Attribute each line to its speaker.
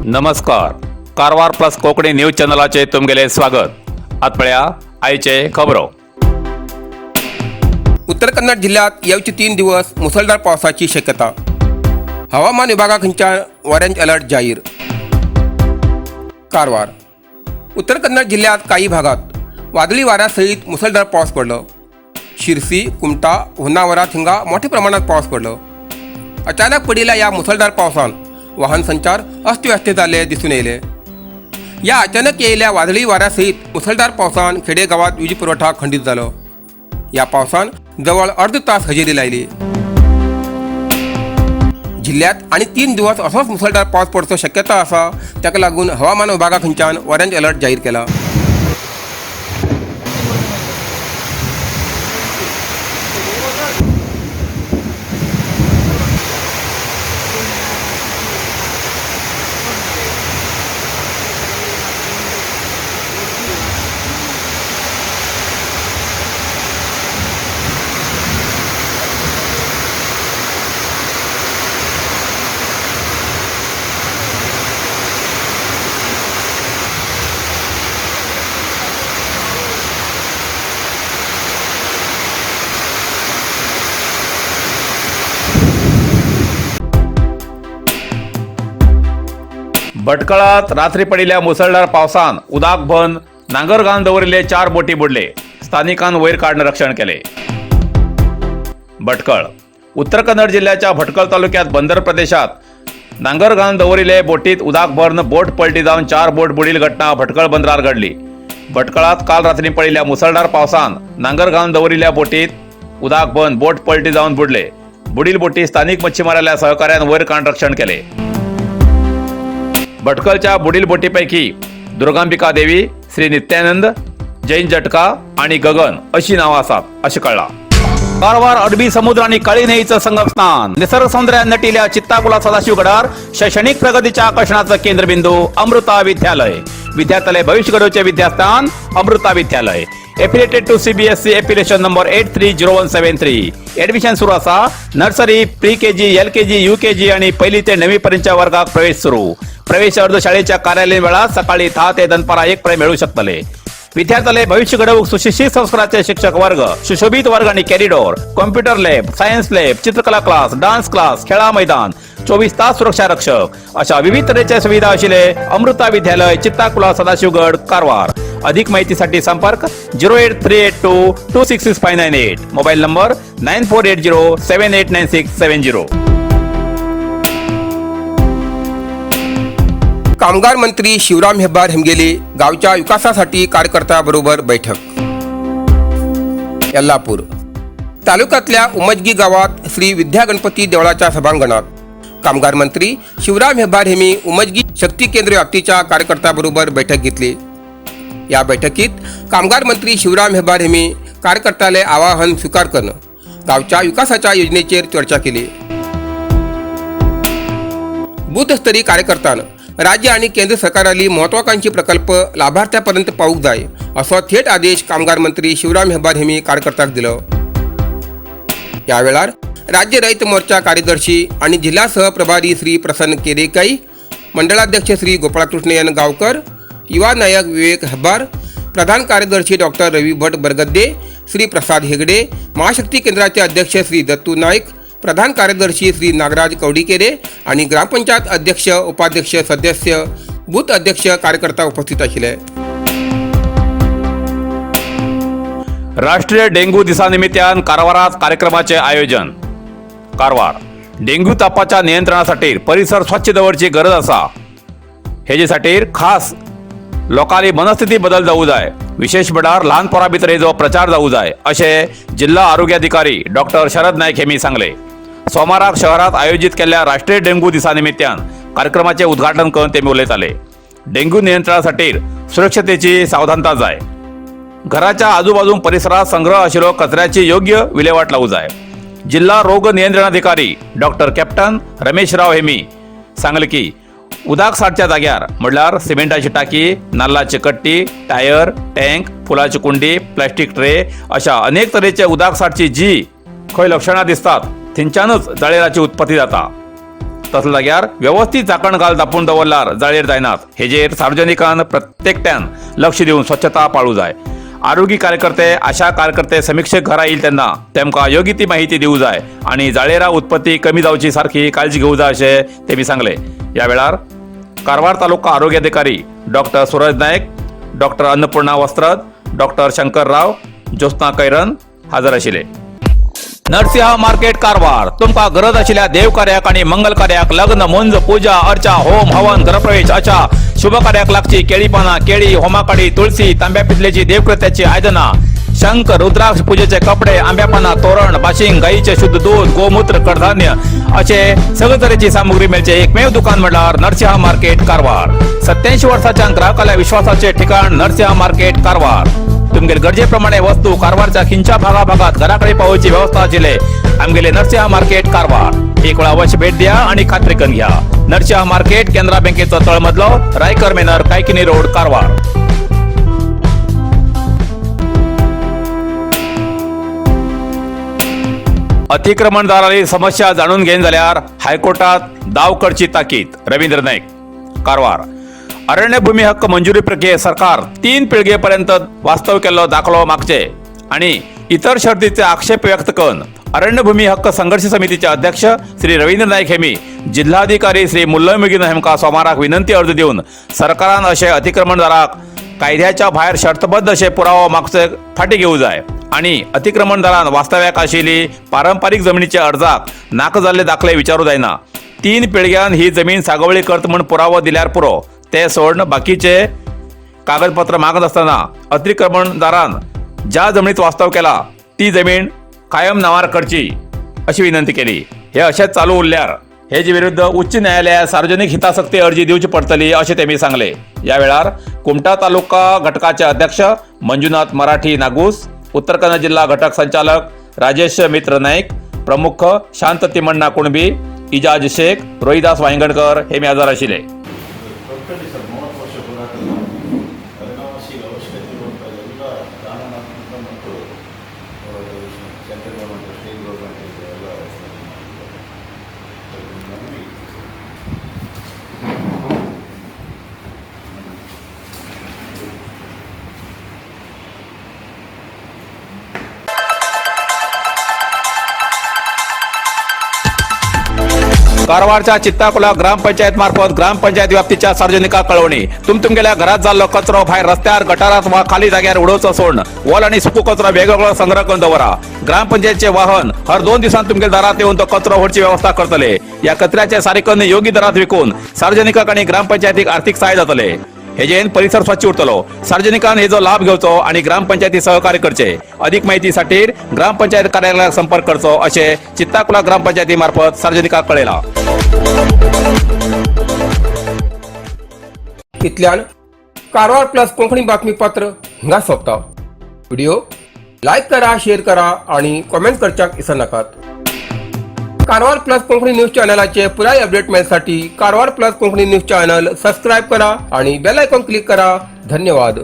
Speaker 1: नमस्कार. Karwar plus Konkani news चॅनलाचे तुमगेले स्वागत. आतपळ्या आयचे खबरो.
Speaker 2: उत्तर कन्नड जिल्ह्यात येवचे 3 दिवस मुसळधार पावसाची शक्यता. हवामान विभागाकडून ऑरेंज अलर्ट जाहीर. कारवार. उत्तर कन्नड जिल्ह्यात काही भागात वादळी वाऱ्यासहित मुसळधार पाऊस पडलं. शिरसी, कुमटा, होन्नावरा, थिंगा मोठ्या प्रमाणात पाऊस पडलं. अचानक पडलेल्या या मुसळधार पावसान वाहन संचार अस्तव्यस्त झाले दिसून येले. या अचानक येयल्या वादळी वाऱ्यासहित मुसळधार पावसान खेडेगावात वीज पुरवठा खंडित झाला. या पावसान जवळ अर्ध तास हजेरी लायली. जिल्ह्यात आणि 3 दिवस असंच मुसळधार पाऊस पडचो शक्यता असा. त्याका लागून हवामान विभागाकडून ऑरेंज अलर्ट जाहीर केला.
Speaker 1: भटकळात रात्री पडिल्ल्या मुसळधार पावसान उदाक बंद नांगरगान दवरिल्ले 4 बोटी बुडले. स्थानिकांन वयर काढून रक्षण केले. भटकळ. उत्तर कन्नड जिल्ह्याच्या भटकळ तालुक्यात बंदर प्रदेशात नांगरगान दवरिल्ले बोटीत उदाक भरून बोट पलटी जावन 4 बोट बुडील घटना भटकळ बंदरार घडली. भटकळात काल रात्री पडिल्ल्या मुसळधार पावसान नांगरगान दवरिल्ल्या बोटीत उदाक बंद बोट पलटी जावन बुडले. बुडील बोटी स्थानिक मच्छीमाराल्या सहकार्यान वयर काढून रक्षण केले. भटकळच्या बुडील बोटीपैकी दुर्गांबिका देवी, श्री नित्यानंद, जैन जटका आणि गगन अशी नावं आसात असे कळला. कारवार अरबी समुद्र आणि काळी न्हंयेचं संगम स्नान. निसर्ग सौंदर्यात नटिल्या चित्ताकुला सदाशिवगडार शैक्षणिक प्रगतीच्या आकर्षणाचं केंद्रबिंदू अमृता विद्यालय. विद्यार्थ्यालय भविष्य घडवचे विद्यास्थान Amrita Vidyalaya. Affiliated to CBSE application number 830173. Admission सुरू असा. Nursery, pre KG, LKG, UKG आणि 1ली ते 9वी पर्यंतच्या वर्गात प्रवेश सुरू. प्रवेश अर्ज शाळेच्या कार्यालयीन वेळा सकाळी 10 ते दनपारा 1 पर्यंत मिळू शकतले. विद्यार्थ्यालय भविष्य घडवूक सुशिक्षित संस्काराचे शिक्षक वर्ग, सुशोभित वर्ग आणि corridor, computer lab, science lab, चित्रकला क्लास, डान्स क्लास, खेळा मैदान, 24 तास सुरक्षा रक्षक अशा विविध तऱ्हेच्या सुविधा असलेले अमृता विद्यालय, चित्ताकुला, सदाशिवगड, कारवार. अधिक माहितीसाठी संपर्क 08382 266598. Mobile number 9480789670.
Speaker 2: कामगार मंत्री शिवराम हेब्बार हेमगेली गावच्या विकासासाठी कार्यकर्त्यांबरोबर बैठक. यल्लापूर. तालुक्यातल्या उमजगी गावात श्री विद्या गणपती देवळाच्या सभांगणात कामगार मंत्री शिवराम हेब्बार हेमी उमजगी शक्ती केंद्र व्याप्तीच्या कार्यकर्त्यांबरोबर बैठक घेतली. या बैठकीत कामगार मंत्री शिवराम हेब्बार हेमी कार्यकर्त्याले आवाहन स्वीकार करून गावच्या विकासाच्या योजनेचेर चर्चा केली. बूथस्तरीय कार्यकर्त्यानं राज्य आणि केंद्र सरकाराली महत्वाकांक्षी प्रकल्प लाभार्थ्यापर्यंत पावूक जाय असो थेट आदेश कामगार मंत्री शिवराम हेब्बार हेमी कार्यकर्त्यांक दिलो. यावेळार राज्य रयत मोर्चा कार्यदर्शी आणि जिल्हा सहप्रभारी श्री प्रसन्न केरेकाई, मंडळाध्यक्ष श्री गोपाळकृष्ण एन गावकर, युवा नायक विवेक हेब्बार, प्रधान कार्यदर्शी डॉक्टर रवी भट बरगद्दे, श्री प्रसाद हेगडे, महाशक्ती केंद्राचे अध्यक्ष श्री दत्तू नाईक, प्रधान कार्यदर्शी श्री नागराज कवडीकेरे आणि ग्रामपंचायत अध्यक्ष, उपाध्यक्ष, सदस्य, बूथ अध्यक्ष कार्यकर्ता उपस्थित आशिल्ले.
Speaker 1: राष्ट्रीय डेंग्यू दिसानिमित्तान कारवारात कार्यक्रमाचे आयोजन. कारवार. डेंग्यू तापाच्या नियंत्रणासाठी परिसर स्वच्छ दवरची गरज असा. हेजेसाठी खास लोकांनी मनस्थिती बदल जावू जाय. विशेष म्हळ्यार ल्हान पोरां भितर हेजो प्रचार जावू जाय अशें जिल्हा आरोग्याधिकारी डॉक्टर शरद नायक हेमी सांगले. सोमाराक शहरात आयोजित केल्ल्या राष्ट्रीय डेंग्यू दिसा निमित्तान कार्यक्रमाचे उद्घाटन करून ते उलयताले. डेंग्यू नियंत्रणासाठी सुरक्षतेची सावधानता जाय. घराच्या आजूबाजू परिसरात संग्रह आशिल्लो कचऱ्याची योग्य विल्हेवाट लावू जाय. जिल्हा रोग नियंत्रणाधिकारी डॉक्टर कॅप्टन रमेशराव हेमी सांगले की उदक साठच्या जाग्यार म्हळ्यार सिमेंटाची टाकी, नाल्लाची कट्टी, टायर, टँक, फुलाची कुंडी, प्लास्टिक ट्रे अशा अनेक तरेचे उदक साठची जी खंय लक्षणां दिसतात थंयच्यानच जळेराची उत्पत्ती जाता. तसल्या जाग्यार व्यवस्थित झाकण घाल धापून दवरल्यार जाळेर जायनात. हेजेर सार्वजनिकान प्रत्येकट्यान लक्ष दिवन स्वच्छता पाळू जाय. आरोग्य कार्यकर्ते आशा कार्यकर्ते समीक्षक घरा येईल तेन्ना तेमकां योग्य ती माहिती दिवू जाय आणि जाळेरा उत्पत्ती कमी जावची सारखी काळजी घेवू जाय अशें तेमी सांगले. ह्या वेळार कारवार तालुका आरोग्य अधिकारी डॉक्टर सूरज नायक, डॉक्टर अन्नपूर्णा वस्त्रद, डॉक्टर शंकर राव, ज्योत्ना कैरन हाजर आशिल्ले. नरसिंहा मार्केट कारवार तुमकां गरज आशिल्ल्या देव कार्याक आणि मंगल कार्याक, लग्न, मुंज, पूजा, अर्चा, होम, हवन, गृहप्रवेश अशा शुभ कार्याक लागची केळी पानां, केळी, होमाकाडी, तुळशी, तांब्या पितलेची देवकृत्याची आयदनां, शंख, रुद्राक्ष पूजेचे कपडे, आंब्या पानां, तोरण, बाशिंग, गाईचे शुद्ध दूध, गोमूत्र, कडधान्य असे सगळे तरेची सामुग्री मेळचे एकमेव दुकान म्हणल्यार नरसिंहा मार्केट कारवार. 87 वर्सांच्या ग्राहकाला विश्वासाचे ठिकाण नरसिंहा मार्केट कारवार. तुमगेर गरजेप्रमाणे वस्तू कारवारच्या खिंच्या भागात घराकडे पावोवची व्यवस्था आशिल्ले आमगेले नरसिंहा मार्केट कारवार. एक वेळ अवश्य भेट द्या आणि खात्री करून घ्या. नरसिंहा मार्केट केंद्रा बँकेचो तळमजलो, रायकर मेनर, कायकिनी रोड, कारवार. अतिक्रमणदारांची समस्या जाणून घेन जाल्यार हायकोर्टात दाव करची ताकीद. रवींद्र नाईक, कारवार. अरण्य भूमी हक्क मंजुरी प्रक्रियेत सरकार 3 पिळगेपर्यंत वास्तव केल्लो दाखलो मागचे आणि इतर शर्तीचे आक्षेप व्यक्त करून अरण्य भूमी हक्क संघर्ष समितीचे अध्यक्ष श्री रवींद्र नाईक हेमी जिल्हाधिकारी श्री मुल्लय मुगीन हेमका सोमाराक विनंती अर्ज दिवन सरकारान अशे अतिक्रमणदाराक कायद्याच्या भायर शर्तबद्ध अशे पुरावो मागचे फाटी घेवू जाय आणि अतिक्रमणदारान वास्तव्याक आशिल्ली पारंपारीक जमनीचे अर्जाक नाका जाल्ले दाखले विचारूं जायना. 3 पिळग्यान ही जमीन सागवळी करता म्हूण पुरावो दिल्यार पुरो. ते सोडून बाकीचे कागदपत्र मागत असताना अतिक्रमणदारान ज्या जमनीत वास्तव केला ती जमीन कायम नावार करची अशी विनंती केली. हे अशेंच चालू उरल्यार हेजे विरुद्ध उच्च न्यायालयात सार्वजनिक हितासक्ती अर्जी दिवची पडटली अशें तेमी सांगले. ह्या वेळार कुमटा तालुका घटकाचे अध्यक्ष मंजुनाथ मराठी नागूस, उत्तर कन्नड जिल्हा घटक संचालक राजेश मित्र नाईक, प्रमुख शांत तिमण्णा कुणबी, इजाज शेख, रोहिदास वांयगणकर हे हजर आशिल्ले. कारवारच्या चित्ताकुला ग्रामपंचायत मार्फत ग्रामपंचायत व्याप्तीच्या सार्वजनिकांक कळवणी. तुमगेल्या घरात जाल्लो कचरो भायर रस्त्यार, गटारात वा खाली जाग्यार उडोवचो सोडून वोल आणि सुको कचरो वेगवेगळो संग्रह करून दवरा. ग्रामपंचायतचे वाहन हर 2 दिसांत तुमगे दारात येऊन तो कचरो व्हरची व्यवस्था करतले. या कचऱ्याचे सारेकन योग्य दरात विकून सार्वजनिकांक आणि ग्रामपंचायतीक आर्थिक सहाय्य जातले. हेजेन परिसर स्वच्छ उरतलो. सार्वजनिकान हेजो लाभ घेवचो आणि ग्रामपंचायती सहकार्य करचे. अधिक माहिती साठी ग्रामपंचायत कार्यालयाक संपर्क करचो असे चित्ताकुला ग्रामपंचायती मार्फत सार्वजनिकांक कळयला.
Speaker 2: इतल्यान कारवार प्लस कोंकणी बातमीपत्र हिंगा सोंपता. व्हिडिओ लाईक करा, शेअर करा आणि कमेंट करच्याक विसरनाकात. कारवार प्लस कोंकणी न्यूज चॅनलाचे पुराय अपडेट मिळण्यासाठी Karwar plus Konkani news channel subscribe करा आणि बेल आयकॉन क्लिक करा. धन्यवाद.